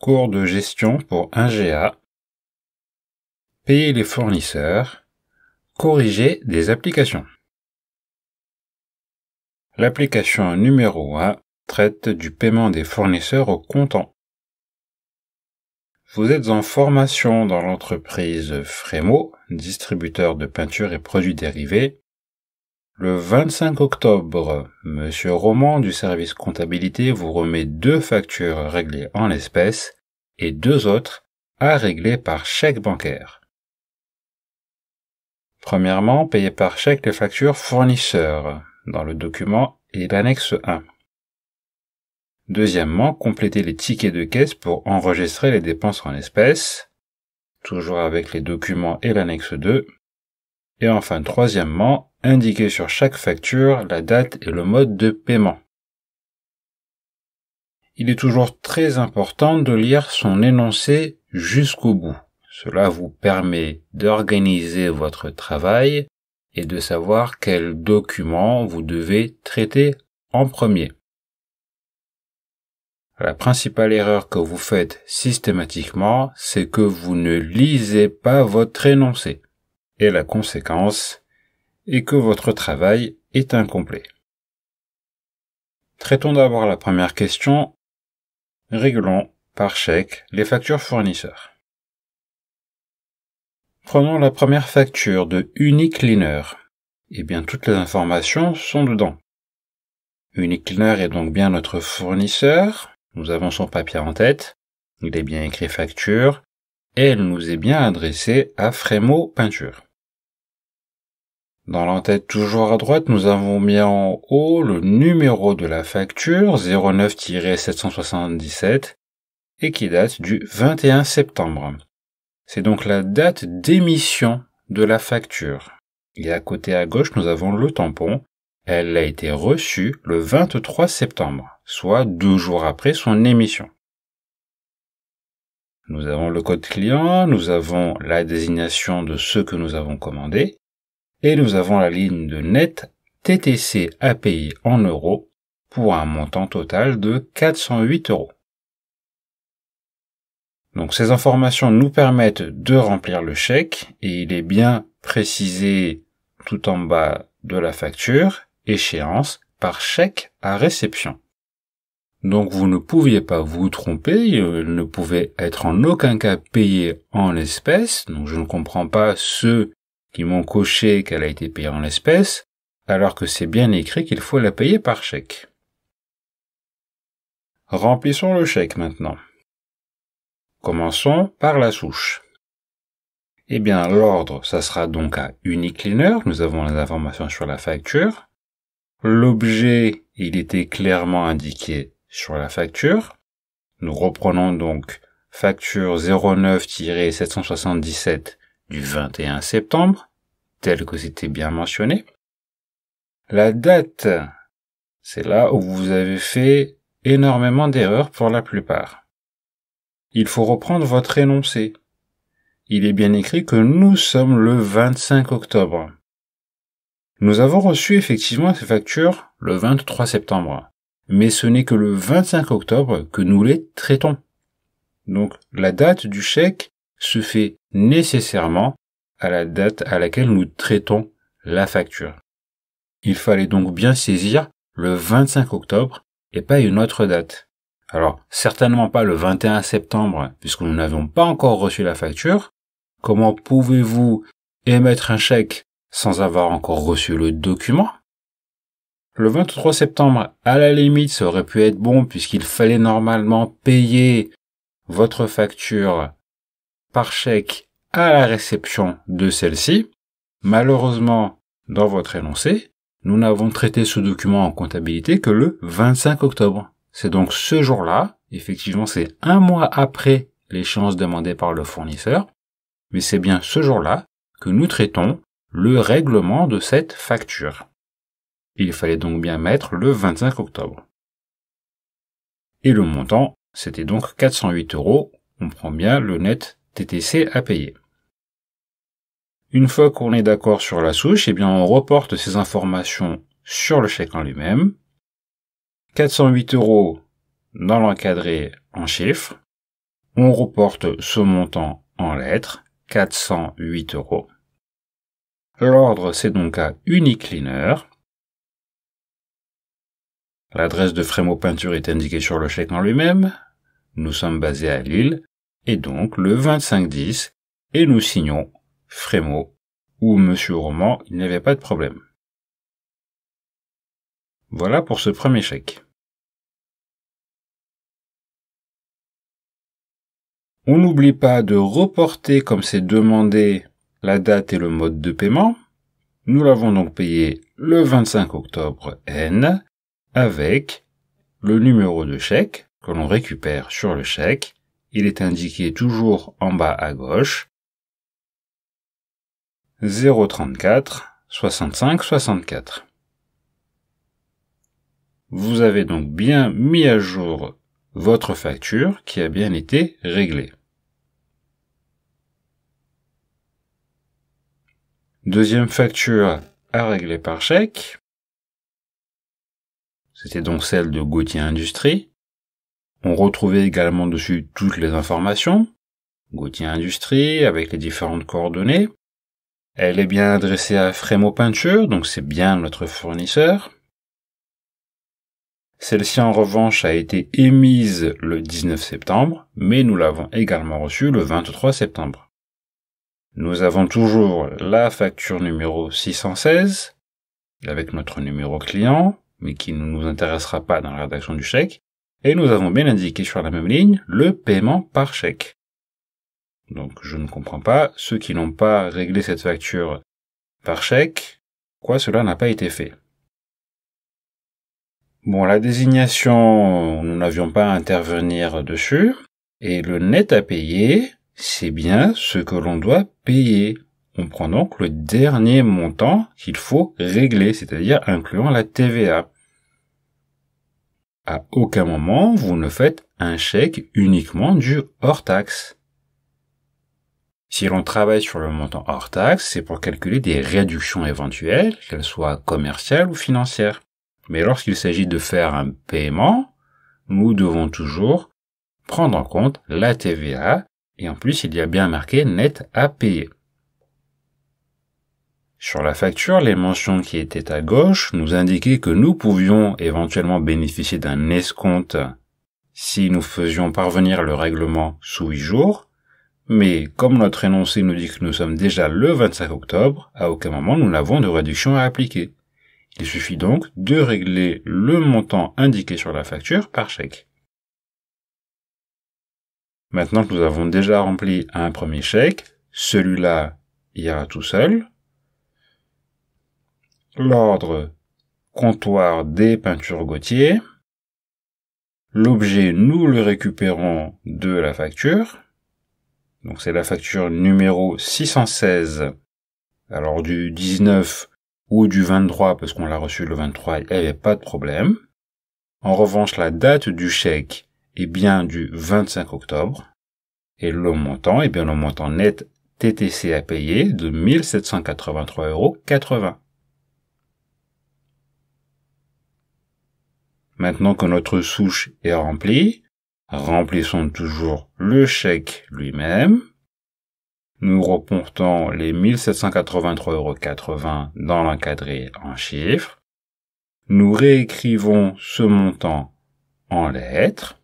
Cours de gestion pour 1GA. Payer les fournisseurs. Corriger des applications. L'application numéro 1 traite du paiement des fournisseurs au comptant. Vous êtes en formation dans l'entreprise Frémo, distributeur de peinture et produits dérivés. Le 25 octobre, Monsieur Roman du service comptabilité vous remet 2 factures réglées en espèces et 2 autres à régler par chèque bancaire. Premièrement, payez par chèque les factures fournisseurs dans le document et l'annexe 1. Deuxièmement, complétez les tickets de caisse pour enregistrer les dépenses en espèces, toujours avec les documents et l'annexe 2. Et enfin, troisièmement, indiquez sur chaque facture la date et le mode de paiement. Il est toujours très important de lire son énoncé jusqu'au bout. Cela vous permet d'organiser votre travail et de savoir quel document vous devez traiter en premier. La principale erreur que vous faites systématiquement, c'est que vous ne lisez pas votre énoncé. Et la conséquence est que votre travail est incomplet. Traitons d'abord la première question. Réglons par chèque les factures fournisseurs. Prenons la première facture de Unicleaner. Eh bien, toutes les informations sont dedans. Unicleaner est donc bien notre fournisseur. Nous avons son papier en tête. Il est bien écrit facture. Et elle nous est bien adressée à Frémo Peinture. Dans l'entête toujours à droite, nous avons mis en haut le numéro de la facture 09-777 et qui date du 21 septembre. C'est donc la date d'émission de la facture. Et à côté à gauche, nous avons le tampon. Elle a été reçue le 23 septembre, soit 2 jours après son émission. Nous avons le code client, nous avons la désignation de ce que nous avons commandé. Et nous avons la ligne de net TTC à payer en euros pour un montant total de 408 €. Donc ces informations nous permettent de remplir le chèque et il est bien précisé tout en bas de la facture, échéance par chèque à réception. Donc vous ne pouviez pas vous tromper, il ne pouvait être en aucun cas payé en espèces, donc je ne comprends pas ceux qui m'ont coché qu'elle a été payée en espèces, alors que c'est bien écrit qu'il faut la payer par chèque. Remplissons le chèque maintenant. Commençons par la souche. Eh bien, l'ordre, ça sera donc à Unicleaner, nous avons les informations sur la facture. L'objet, il était clairement indiqué sur la facture. Nous reprenons donc facture 09-777 du 21 septembre, tel que c'était bien mentionné. La date, c'est là où vous avez fait énormément d'erreurs pour la plupart. Il faut reprendre votre énoncé. Il est bien écrit que nous sommes le 25 octobre. Nous avons reçu effectivement ces factures le 23 septembre, mais ce n'est que le 25 octobre que nous les traitons. Donc la date du chèque se fait nécessairement à la date à laquelle nous traitons la facture. Il fallait donc bien saisir le 25 octobre et pas une autre date. Alors, certainement pas le 21 septembre puisque nous n'avions pas encore reçu la facture. Comment pouvez-vous émettre un chèque sans avoir encore reçu le document? Le 23 septembre, à la limite, ça aurait pu être bon puisqu'il fallait normalement payer votre facture par chèque à la réception de celle-ci. Malheureusement, dans votre énoncé, nous n'avons traité ce document en comptabilité que le 25 octobre. C'est donc ce jour-là, effectivement c'est 1 mois après l'échéance demandée par le fournisseur, mais c'est bien ce jour-là que nous traitons le règlement de cette facture. Il fallait donc bien mettre le 25 octobre. Et le montant, c'était donc 408 €, on prend bien le net TTC à payer. Une fois qu'on est d'accord sur la souche, eh bien on reporte ces informations sur le chèque en lui-même. 408 € dans l'encadré en chiffres. On reporte ce montant en lettres, 408 €. L'ordre, c'est donc à Unicleaner. L'adresse de Frémaux Peinture est indiquée sur le chèque en lui-même. Nous sommes basés à Lille, et donc le 25-10, et nous signons Frémaux ou Monsieur Roman, il n'y avait pas de problème. Voilà pour ce premier chèque. On n'oublie pas de reporter, comme c'est demandé, la date et le mode de paiement. Nous l'avons donc payé le 25 octobre N avec le numéro de chèque que l'on récupère sur le chèque. Il est indiqué toujours en bas à gauche. 034 65 64. Vous avez donc bien mis à jour votre facture qui a bien été réglée. Deuxième facture à régler par chèque. C'était donc celle de Gauthier Industrie. On retrouvait également dessus toutes les informations. Gauthier Industrie avec les différentes coordonnées. Elle est bien adressée à Frémaux Peinture, donc c'est bien notre fournisseur. Celle-ci en revanche a été émise le 19 septembre, mais nous l'avons également reçue le 23 septembre. Nous avons toujours la facture numéro 616, avec notre numéro client, mais qui ne nous intéressera pas dans la rédaction du chèque, et nous avons bien indiqué sur la même ligne le paiement par chèque. Donc je ne comprends pas, ceux qui n'ont pas réglé cette facture par chèque, pourquoi cela n'a pas été fait. Bon, la désignation, nous n'avions pas à intervenir dessus, et le net à payer, c'est bien ce que l'on doit payer. On prend donc le dernier montant qu'il faut régler, c'est-à-dire incluant la TVA. À aucun moment, vous ne faites un chèque uniquement du hors taxe. Si l'on travaille sur le montant hors taxe, c'est pour calculer des réductions éventuelles, qu'elles soient commerciales ou financières. Mais lorsqu'il s'agit de faire un paiement, nous devons toujours prendre en compte la TVA, et en plus il y a bien marqué net à payer. Sur la facture, les mentions qui étaient à gauche nous indiquaient que nous pouvions éventuellement bénéficier d'un escompte si nous faisions parvenir le règlement sous 8 jours, mais comme notre énoncé nous dit que nous sommes déjà le 25 octobre, à aucun moment nous n'avons de réduction à appliquer. Il suffit donc de régler le montant indiqué sur la facture par chèque. Maintenant que nous avons déjà rempli un premier chèque, celui-là ira tout seul. L'ordre comptoir des peintures Gauthier. L'objet, nous le récupérons de la facture. Donc c'est la facture numéro 616. Alors du 19 ou du 23, parce qu'on l'a reçu le 23, il n'y avait pas de problème. En revanche, la date du chèque est bien du 25 octobre. Et le montant est bien le montant net TTC à payer de 1 783,80 €. Maintenant que notre souche est remplie, remplissons toujours le chèque lui-même. Nous reportons les 1 783,80 € dans l'encadré en chiffres. Nous réécrivons ce montant en lettres.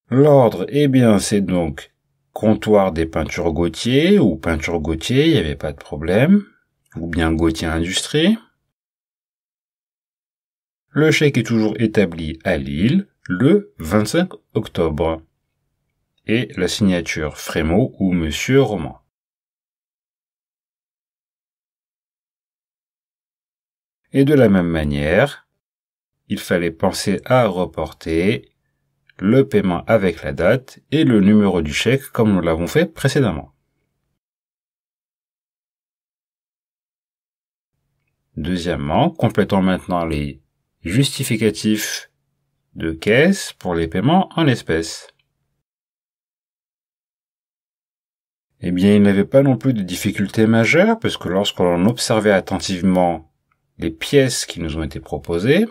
L'ordre, eh bien, c'est donc comptoir des peintures Gauthier ou peinture Gauthier, il n'y avait pas de problème, ou bien Gauthier Industrie. Le chèque est toujours établi à Lille le 25 octobre. Et la signature Frémaux ou Monsieur Roman. Et de la même manière, il fallait penser à reporter le paiement avec la date et le numéro du chèque comme nous l'avons fait précédemment. Deuxièmement, complétons maintenant les justificatifs de caisse pour les paiements en espèces. Eh bien, il n'avait pas non plus de difficultés majeures, parce que lorsqu'on observait attentivement les pièces qui nous ont été proposées,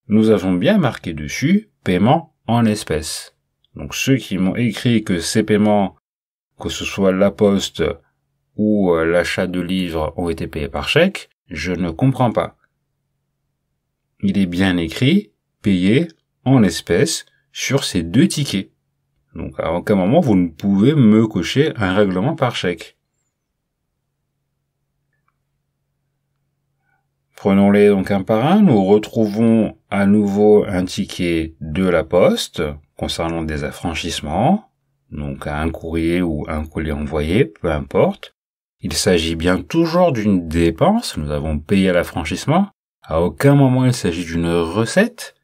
nous avons bien marqué dessus paiement en espèces. Donc ceux qui m'ont écrit que ces paiements, que ce soit la poste ou l'achat de livres, ont été payés par chèque, je ne comprends pas. Il est bien écrit payé en espèces sur ces 2 tickets. Donc à aucun moment vous ne pouvez me cocher un règlement par chèque. Prenons-les donc un par un. Nous retrouvons à nouveau un ticket de la poste concernant des affranchissements, donc un courrier ou un colis envoyé, peu importe. Il s'agit bien toujours d'une dépense. Nous avons payé l'affranchissement. À aucun moment il s'agit d'une recette.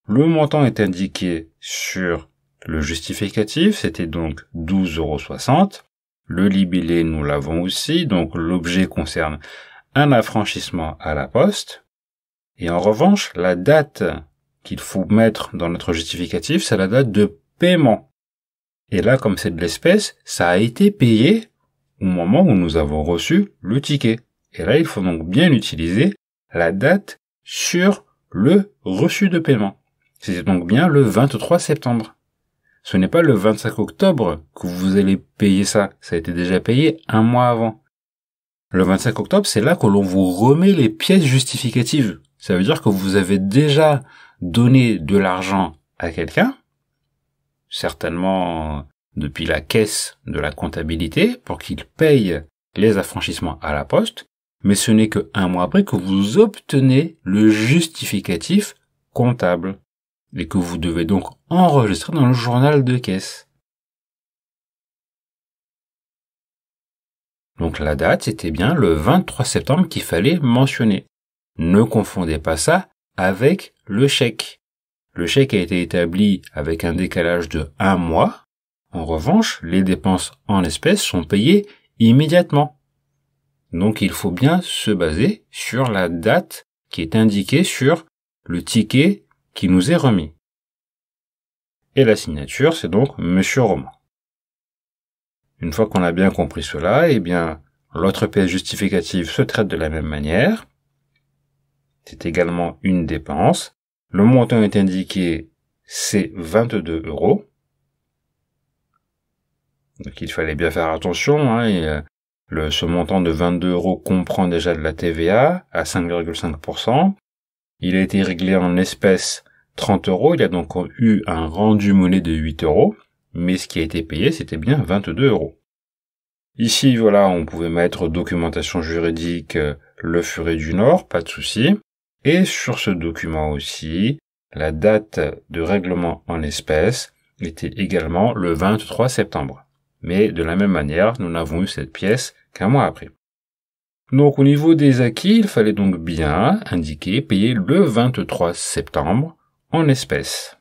Le montant est indiqué sur le justificatif, c'était donc 12,60 €. Le libellé, nous l'avons aussi, donc l'objet concerne un affranchissement à la poste. Et en revanche, la date qu'il faut mettre dans notre justificatif, c'est la date de paiement. Et là, comme c'est de l'espèce, ça a été payé au moment où nous avons reçu le ticket. Et là, il faut donc bien utiliser la date sur le reçu de paiement. C'était donc bien le 23 septembre. Ce n'est pas le 25 octobre que vous allez payer ça. Ça a été déjà payé un mois avant. Le 25 octobre, c'est là que l'on vous remet les pièces justificatives. Ça veut dire que vous avez déjà donné de l'argent à quelqu'un, certainement depuis la caisse de la comptabilité, pour qu'il paye les affranchissements à la poste, mais ce n'est que un mois après que vous obtenez le justificatif comptable et que vous devez donc enregistrer dans le journal de caisse. Donc la date, c'était bien le 23 septembre qu'il fallait mentionner. Ne confondez pas ça avec le chèque. Le chèque a été établi avec un décalage de 1 mois. En revanche, les dépenses en espèces sont payées immédiatement. Donc il faut bien se baser sur la date qui est indiquée sur le ticket qui nous est remis. Et la signature, c'est donc Monsieur Roman. Une fois qu'on a bien compris cela, eh bien, l'autre pièce justificative se traite de la même manière. C'est également une dépense. Le montant est indiqué, c'est 22 €. Donc il fallait bien faire attention, ce montant de 22 € comprend déjà de la TVA à 5,5%. Il a été réglé en espèces 30 €. Il y a donc eu un rendu monnaie de 8 €. Mais ce qui a été payé, c'était bien 22 €. Ici, voilà, on pouvait mettre documentation juridique Le Furet du Nord, pas de souci. Et sur ce document aussi, la date de règlement en espèces était également le 23 septembre. Mais de la même manière, nous n'avons eu cette pièce qu'un mois après. Donc au niveau des acquis, il fallait donc bien indiquer payer le 23 septembre en espèces.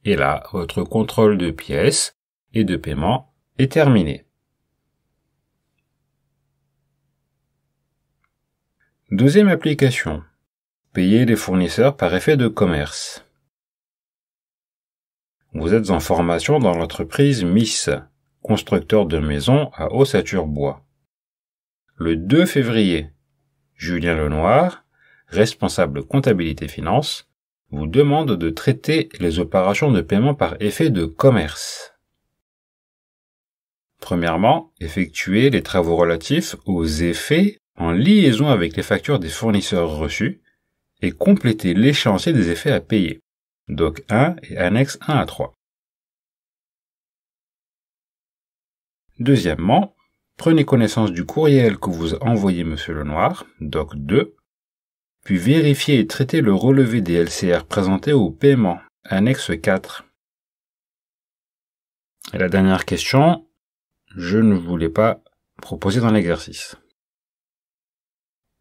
Et là, votre contrôle de pièces et de paiement est terminé. Deuxième application. Payer les fournisseurs par effet de commerce. Vous êtes en formation dans l'entreprise Miss, constructeur de maisons à Ossature-Bois. Le 2 février, Julien Lenoir, responsable comptabilité finance, vous demande de traiter les opérations de paiement par effet de commerce. Premièrement, effectuez les travaux relatifs aux effets en liaison avec les factures des fournisseurs reçus et complétez l'échéancier des effets à payer. Doc 1 et annexe 1 à 3. Deuxièmement, prenez connaissance du courriel que vous a envoyé Monsieur Lenoir, Doc 2, puis vérifiez et traitez le relevé des LCR présenté au paiement, annexe 4. Et la dernière question, je ne vous l'ai pas proposé dans l'exercice.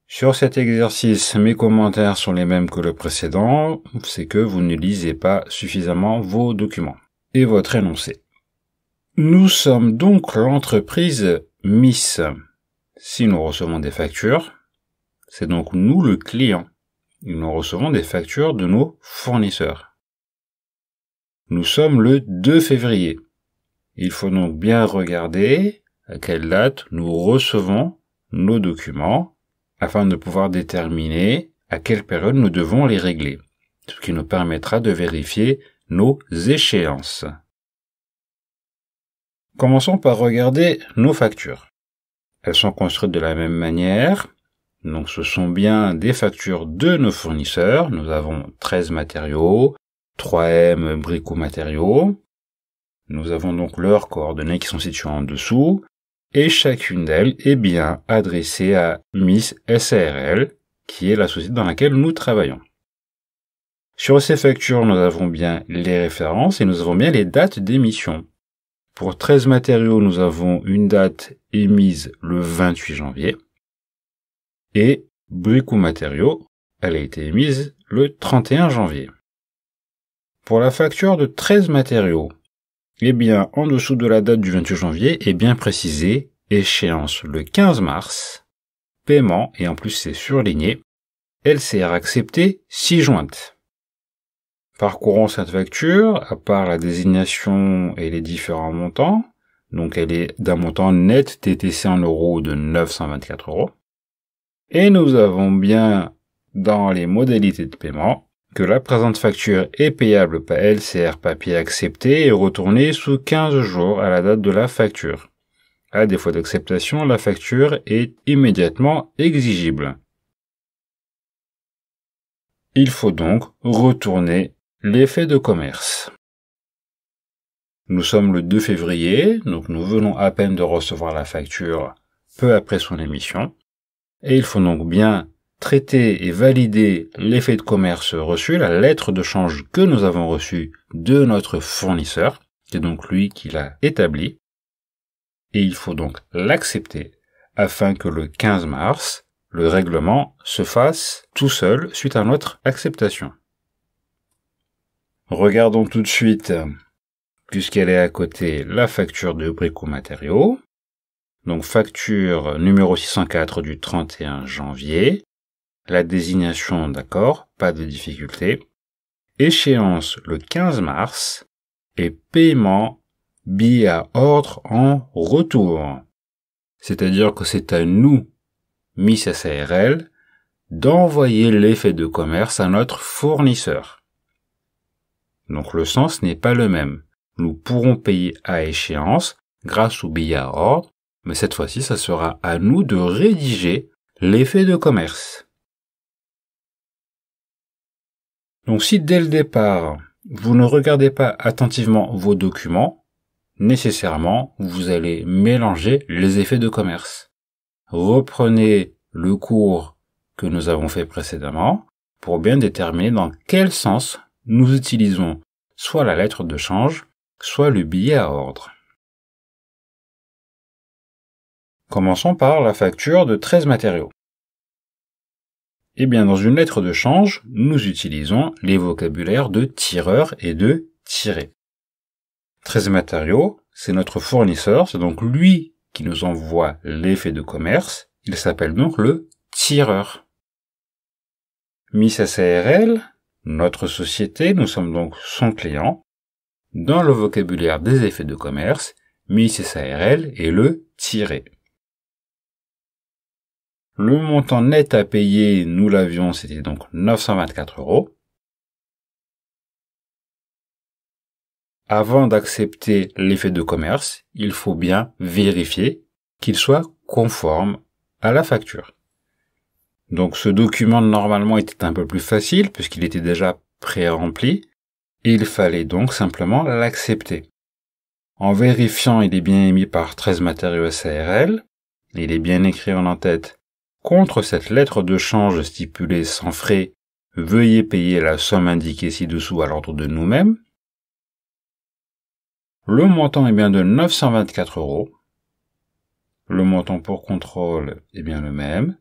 Sur cet exercice, mes commentaires sont les mêmes que le précédent, c'est que vous ne lisez pas suffisamment vos documents et votre énoncé. Nous sommes donc l'entreprise Miss. Si nous recevons des factures, c'est donc nous le client. Et nous recevons des factures de nos fournisseurs. Nous sommes le 2 février. Il faut donc bien regarder à quelle date nous recevons nos documents afin de pouvoir déterminer à quelle période nous devons les régler. ce qui nous permettra de vérifier nos échéances. Commençons par regarder nos factures. Elles sont construites de la même manière. Donc ce sont bien des factures de nos fournisseurs. Nous avons 13 matériaux, 3M Brico Matériaux. Nous avons donc leurs coordonnées qui sont situées en dessous. Et chacune d'elles est bien adressée à Miss SARL, qui est la société dans laquelle nous travaillons. Sur ces factures, nous avons bien les références et nous avons bien les dates d'émission. Pour 13 matériaux, nous avons une date émise le 28 janvier. Et Brico Matériaux, elle a été émise le 31 janvier. Pour la facture de 13 matériaux, eh bien, en dessous de la date du 28 janvier est bien précisé échéance le 15 mars, paiement, et en plus c'est surligné, LCR accepté 6 jointes. Parcourons cette facture, à part la désignation et les différents montants. Donc elle est d'un montant net TTC en euros de 924 euros. Et nous avons bien dans les modalités de paiement que la présente facture est payable par LCR papier accepté et retournée sous 15 jours à la date de la facture. À défaut d'acceptation, la facture est immédiatement exigible. Il faut donc retourner l'effet de commerce. Nous sommes le 2 février, donc nous venons à peine de recevoir la facture peu après son émission, et il faut donc bien traiter et valider l'effet de commerce reçu, la lettre de change que nous avons reçue de notre fournisseur, c'est donc lui qui l'a établi, et il faut donc l'accepter afin que le 15 mars, le règlement se fasse tout seul suite à notre acceptation. Regardons tout de suite, puisqu'elle est à côté, la facture de Brico Matériaux. Donc facture numéro 604 du 31 janvier. La désignation, d'accord, pas de difficulté. Échéance le 15 mars. Et paiement billet à ordre en retour. C'est-à-dire que c'est à nous, Miss SARL, d'envoyer l'effet de commerce à notre fournisseur. Donc le sens n'est pas le même. Nous pourrons payer à échéance grâce au billet à ordre, mais cette fois-ci, ça sera à nous de rédiger l'effet de commerce. Donc si dès le départ, vous ne regardez pas attentivement vos documents, nécessairement, vous allez mélanger les effets de commerce. Reprenez le cours que nous avons fait précédemment pour bien déterminer dans quel sens nous utilisons soit la lettre de change, soit le billet à ordre. Commençons par la facture de 13 matériaux. Eh bien, dans une lettre de change, nous utilisons les vocabulaires de tireur et de tirer. 13 matériaux, c'est notre fournisseur, c'est donc lui qui nous envoie l'effet de commerce. Il s'appelle donc le tireur. Miss SARL, notre société, nous sommes donc son client. Dans le vocabulaire des effets de commerce, Miss SARL est le tiré. Le montant net à payer, nous l'avions, c'était donc 924 euros. Avant d'accepter l'effet de commerce, il faut bien vérifier qu'il soit conforme à la facture. Donc ce document normalement était un peu plus facile puisqu'il était déjà pré-rempli et il fallait donc simplement l'accepter. En vérifiant, il est bien émis par 13 matériaux SARL, il est bien écrit en en-tête contre cette lettre de change stipulée sans frais, veuillez payer la somme indiquée ci-dessous à l'ordre de nous-mêmes. Le montant est bien de 924 euros. Le montant pour contrôle est bien le même.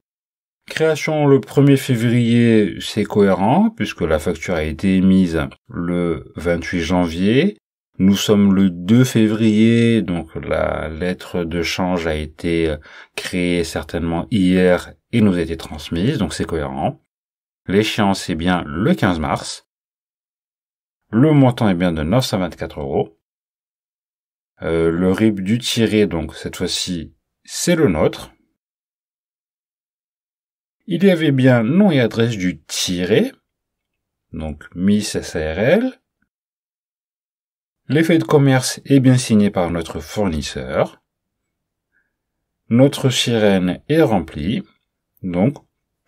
Création le 1er février, c'est cohérent puisque la facture a été émise le 28 janvier. Nous sommes le 2 février, donc la lettre de change a été créée certainement hier et nous a été transmise, donc c'est cohérent. L'échéance est bien le 15 mars. Le montant est bien de 924 euros. Le RIB du tiré, donc cette fois-ci, c'est le nôtre. Il y avait bien nom et adresse du tiré. donc Miss SARL. L'effet de commerce est bien signé par notre fournisseur. Notre sirène est remplie, donc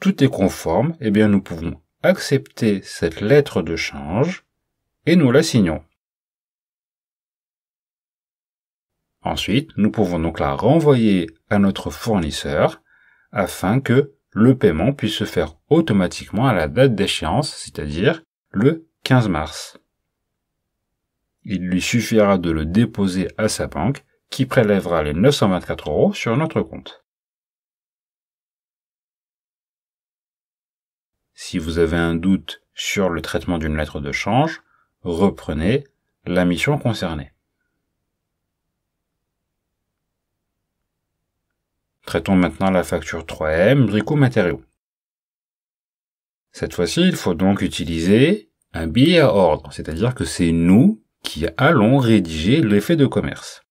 tout est conforme, et bien nous pouvons accepter cette lettre de change et nous la signons. Ensuite, nous pouvons donc la renvoyer à notre fournisseur afin que le paiement puisse se faire automatiquement à la date d'échéance, c'est-à-dire le 15 mars. Il lui suffira de le déposer à sa banque qui prélèvera les 924 € sur notre compte. Si vous avez un doute sur le traitement d'une lettre de change, reprenez la mission concernée. Traitons maintenant la facture 3M Brico Matériaux. Cette fois-ci, il faut donc utiliser un billet à ordre, c'est-à-dire que c'est nous qui allons rédiger l'effet de commerce.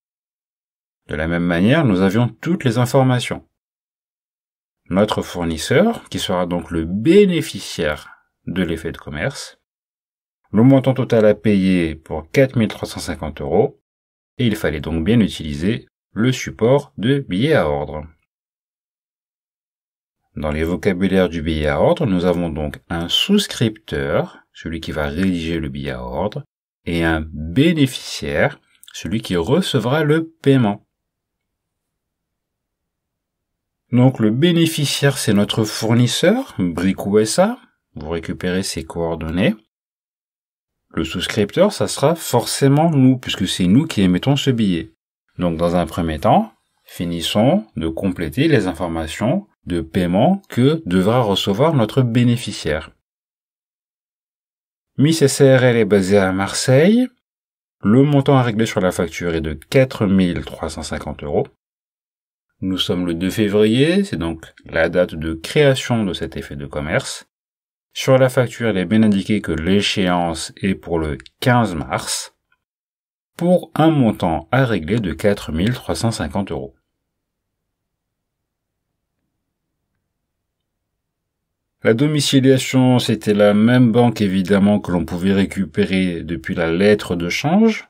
De la même manière, nous avions toutes les informations. Notre fournisseur, qui sera donc le bénéficiaire de l'effet de commerce, le montant total à payer pour 4 350 €, et il fallait donc bien utiliser le support de billet à ordre. Dans les vocabulaires du billet à ordre, nous avons donc un souscripteur, celui qui va rédiger le billet à ordre, et un bénéficiaire, celui qui recevra le paiement. Donc le bénéficiaire, c'est notre fournisseur, Brico SA, vous récupérez ses coordonnées. Le souscripteur, ça sera forcément nous, puisque c'est nous qui émettons ce billet. Donc dans un premier temps, finissons de compléter les informations de paiement que devra recevoir notre bénéficiaire. Miss SARL est basée à Marseille. Le montant à régler sur la facture est de 4 350 €. Nous sommes le 2 février, c'est donc la date de création de cet effet de commerce. Sur la facture, il est bien indiqué que l'échéance est pour le 15 mars, pour un montant à régler de 4 350 €. La domiciliation, c'était la même banque évidemment que l'on pouvait récupérer depuis la lettre de change.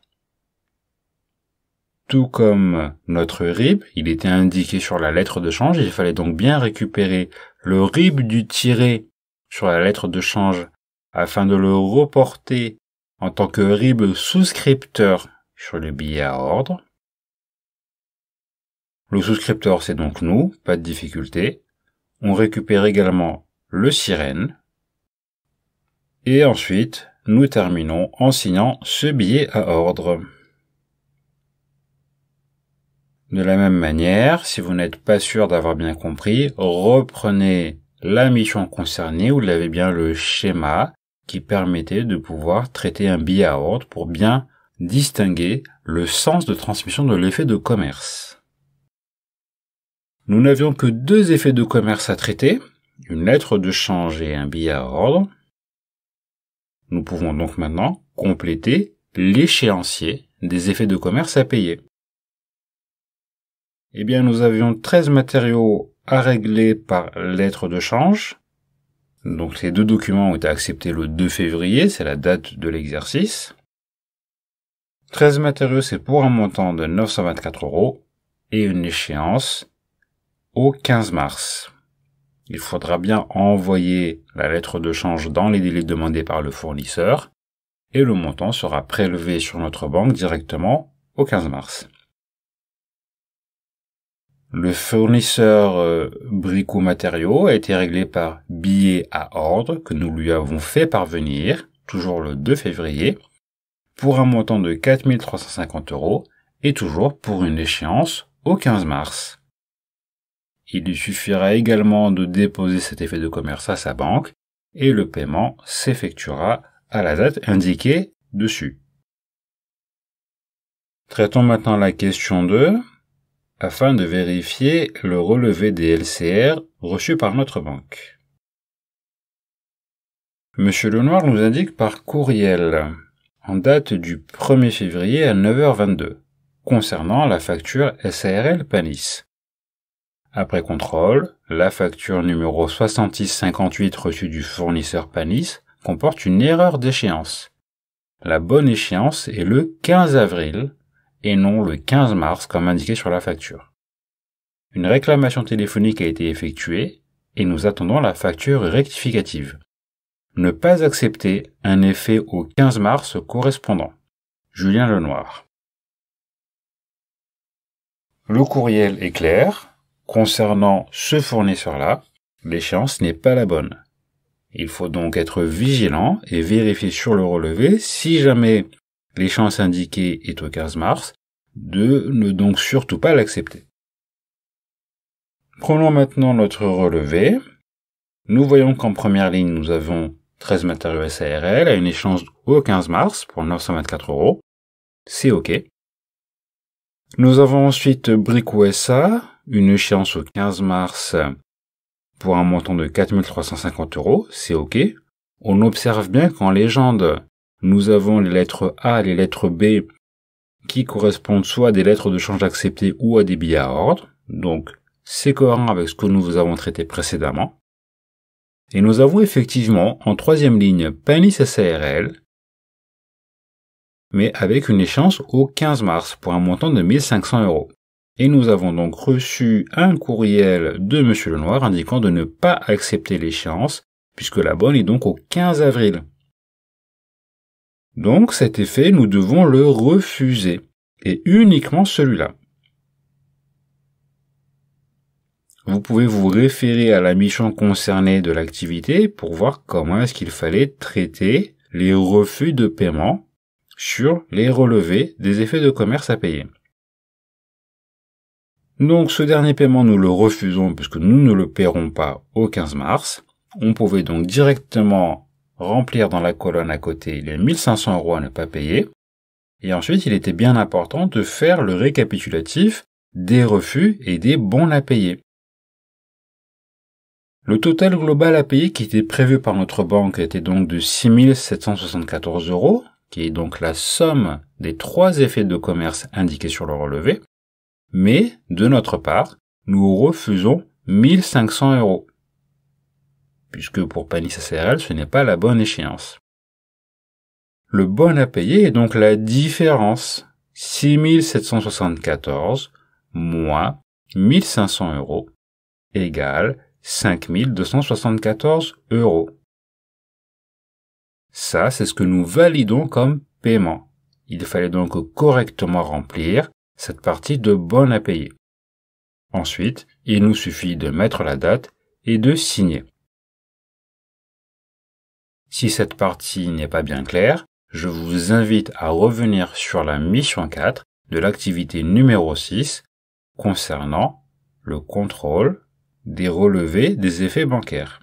Tout comme notre RIB, il était indiqué sur la lettre de change, il fallait donc bien récupérer le RIB du tiré sur la lettre de change afin de le reporter en tant que RIB souscripteur sur le billet à ordre. Le souscripteur, c'est donc nous, pas de difficulté. On récupère également le sirène. Et ensuite, nous terminons en signant ce billet à ordre. De la même manière, si vous n'êtes pas sûr d'avoir bien compris, reprenez la mission concernée, vous l'avez bien le schéma qui permettait de pouvoir traiter un billet à ordre pour bien distinguer le sens de transmission de l'effet de commerce. Nous n'avions que 2 effets de commerce à traiter, une lettre de change et un billet à ordre. Nous pouvons donc maintenant compléter l'échéancier des effets de commerce à payer. Eh bien, nous avions 13 matériaux à régler par lettre de change. Donc, ces 2 documents ont été acceptés le 2 février, c'est la date de l'exercice. 13 matériaux, c'est pour un montant de 924 € et une échéance au 15 mars. Il faudra bien envoyer la lettre de change dans les délais demandés par le fournisseur et le montant sera prélevé sur notre banque directement au 15 mars. Le fournisseur Brico Matériaux a été réglé par billet à ordre que nous lui avons fait parvenir, toujours le 2 février, pour un montant de 4 350 € et toujours pour une échéance au 15 mars. Il lui suffira également de déposer cet effet de commerce à sa banque et le paiement s'effectuera à la date indiquée dessus. Traitons maintenant la question 2 afin de vérifier le relevé des LCR reçus par notre banque. Monsieur Lenoir nous indique par courriel en date du 1er février à 9h22 concernant la facture SARL Panis. Après contrôle, la facture numéro 6658 reçue du fournisseur Panis comporte une erreur d'échéance. La bonne échéance est le 15 avril et non le 15 mars comme indiqué sur la facture. Une réclamation téléphonique a été effectuée et nous attendons la facture rectificative. Ne pas accepter un effet au 15 mars correspondant. Julien Lenoir. Le courriel est clair. Concernant ce fournisseur-là, l'échéance n'est pas la bonne. Il faut donc être vigilant et vérifier sur le relevé si jamais l'échéance indiquée est au 15 mars, de ne donc surtout pas l'accepter. Prenons maintenant notre relevé. Nous voyons qu'en première ligne, nous avons 13 matériaux SARL à une échéance au 15 mars pour 924 €. C'est OK. Nous avons ensuite Brico SA, une échéance au 15 mars pour un montant de 4 350 €. C'est OK. On observe bien qu'en légende, nous avons les lettres A et les lettres B qui correspondent soit à des lettres de change acceptées ou à des billets à ordre. Donc, c'est cohérent avec ce que nous avons traité précédemment. Et nous avons effectivement en troisième ligne Panis SARL, mais avec une échéance au 15 mars pour un montant de 1 500 €. Et nous avons donc reçu un courriel de M. Lenoir indiquant de ne pas accepter l'échéance, puisque la bonne est donc au 15 avril. Donc cet effet, nous devons le refuser, et uniquement celui-là. Vous pouvez vous référer à la mission concernée de l'activité pour voir comment est-ce qu'il fallait traiter les refus de paiement sur les relevés des effets de commerce à payer. Donc ce dernier paiement, nous le refusons puisque nous ne le paierons pas au 15 mars. On pouvait donc directement remplir dans la colonne à côté les 1 500 € à ne pas payer. Et ensuite, il était bien important de faire le récapitulatif des refus et des bons à payer. Le total global à payer qui était prévu par notre banque était donc de 6 774 €, qui est donc la somme des 3 effets de commerce indiqués sur le relevé. Mais, de notre part, nous refusons 1 500 €. Puisque pour Panis SARL, ce n'est pas la bonne échéance. Le bon à payer est donc la différence 6 774 moins 1 500 € égale 5 274 €. Ça, c'est ce que nous validons comme paiement. Il fallait donc correctement remplir cette partie de bon à payer. Ensuite, il nous suffit de mettre la date et de signer. Si cette partie n'est pas bien claire, je vous invite à revenir sur la mission 4 de l'activité numéro 6 concernant le contrôle des relevés des effets bancaires.